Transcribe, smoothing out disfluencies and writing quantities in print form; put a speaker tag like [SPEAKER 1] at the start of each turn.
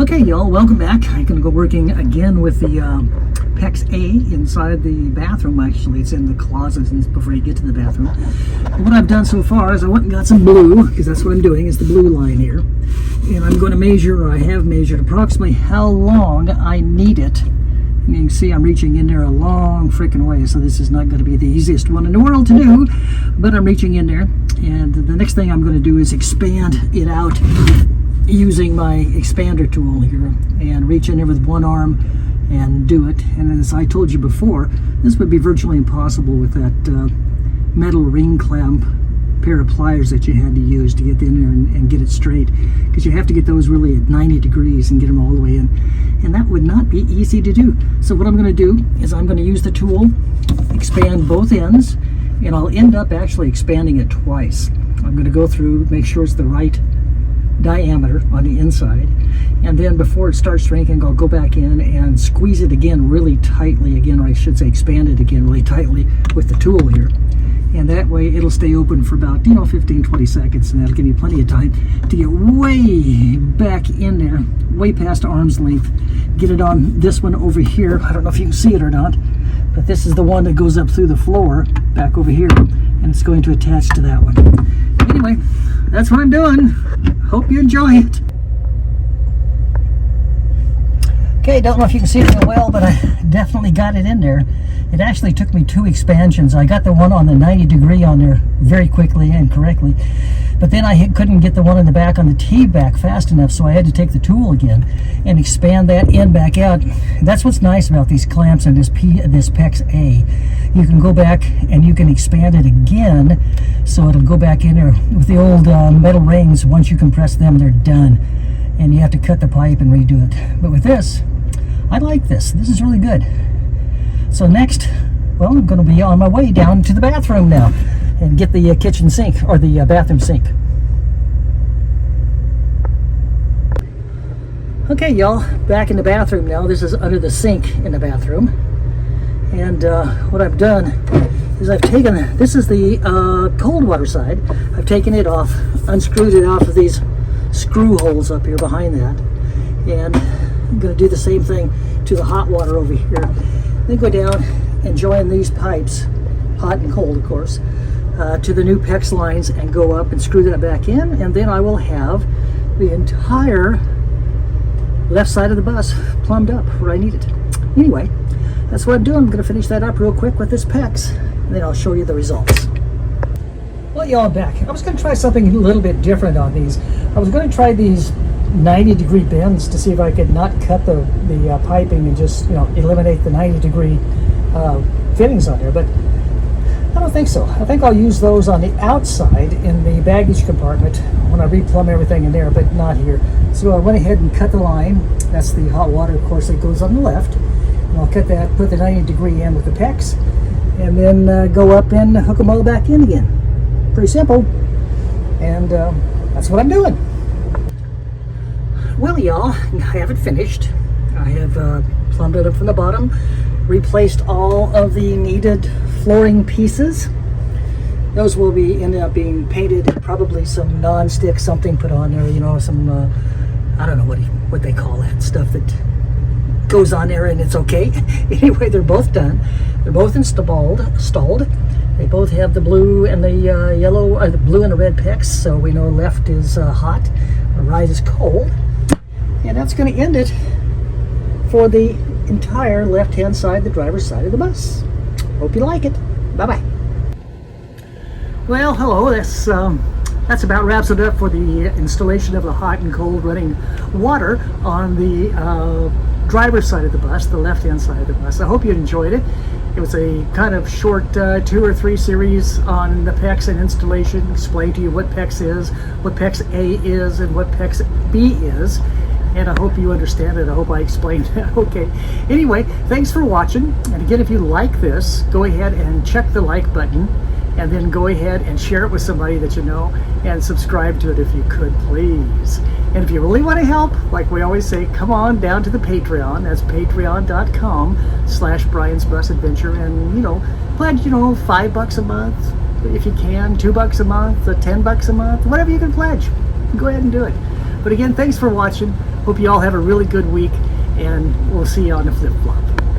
[SPEAKER 1] Okay, y'all, welcome back. I'm going to go working again with the Pex A inside the bathroom. Actually, it's in the closet before you get to the bathroom. And what I've done so far is I went and got some blue, because that's what I'm doing, is the blue line here. And I'm going to measure, or I have measured, approximately how long I need it. And you can see I'm reaching in there a long freaking way, so this is not going to be the easiest one in the world to do, but I'm reaching in there. And the next thing I'm going to do is expand it out using my expander tool here, and reach in there with one arm and do it. And as I told you before, this would be virtually impossible with that metal ring clamp pair of pliers that you had to use to get in there and get it straight, because you have to get those really at 90 degrees and get them all the way in, and that would not be easy to do. So what I'm going to do is I'm going to use the tool, expand both ends, and I'll end up actually expanding it twice. I'm going to go through, make sure it's the right diameter on the inside, and then before it starts shrinking, I'll go back in and squeeze it again really tightly again, or I should say expand it again really tightly with the tool here, and that way it'll stay open for about 15-20 seconds, and that'll give you plenty of time to get way back in there, way past arm's length. Get it on this one over here. I don't know if you can see it or not, but this is the one that goes up through the floor back over here, and it's going to attach to that one. Anyway, that's what I'm doing. Hope you enjoy it. Okay, don't know if you can see it real well, but I definitely got it in there. It actually took me 2 expansions. I got the one on the 90 degree on there very quickly and correctly, but then I couldn't get the one in the back on the T-back fast enough, so I had to take the tool again and expand that end back out. That's what's nice about these clamps and this Pex A. You can go back and you can expand it again, so it'll go back in there. With the old metal rings, once you compress them, they're done, and you have to cut the pipe and redo it. But with this, I like this. This is really good. So next, well, I'm going to be on my way down to the bathroom now and get the kitchen sink, or the bathroom sink. Okay, y'all, back in the bathroom now. This is under the sink in the bathroom. And what I've done is I've taken, this is the cold water side. I've taken it off, unscrewed it off of these screw holes up here behind that. And I'm going to do the same thing to the hot water over here. Then go down and join these pipes, hot and cold of course, to the new PEX lines, and go up and screw that back in, and then I will have the entire left side of the bus plumbed up where I need it. Anyway, that's what I'm doing. I'm going to finish that up real quick with this PEX, and then I'll show you the results. Well, y'all, I'm back. I was going to try something a little bit different on these. I was going to try these 90-degree bends to see if I could not cut the piping and just eliminate the 90-degree fittings on there, but I don't think so. I think I'll use those on the outside in the baggage compartment when I replumb everything in there, but not here. So I went ahead and cut the line. That's the hot water, of course, that goes on the left, and I'll cut that, put the 90-degree in with the PEX, and then go up and hook them all back in again. Pretty simple, and that's what I'm doing. Well, y'all, I haven't finished. I have plumbed it up from the bottom, replaced all of the needed flooring pieces. Those will end up being painted, probably some non-stick something put on there, some, I don't know what they call that stuff that goes on there, and it's okay. Anyway, they're both done. They're both installed. They both have the blue and the yellow, or the blue and the red PEX, so we know left is hot, right is cold. And that's going to end it for the entire left-hand side, the driver's side of the bus. Hope you like it. Bye-bye. Well, hello. That's about wraps it up for the installation of the hot and cold running water on the driver's side of the bus, the left-hand side of the bus. I hope you enjoyed it. It was a kind of short 2 or 3 series on the PEX and installation, explain to you what PEX is, what PEX A is, and what PEX B is. And I hope you understand it. I hope I explained it. Okay. Anyway, thanks for watching. And again, if you like this, go ahead and check the like button, and then go ahead and share it with somebody that you know, and subscribe to it if you could, please. And if you really want to help, like we always say, come on down to the Patreon. That's patreon.com/Brian's Bus Adventure, and pledge $5 a month if you can, $2 a month, $10 a month, whatever you can pledge. Go ahead and do it. But again, thanks for watching. Hope you all have a really good week, and we'll see you on the flip-flop.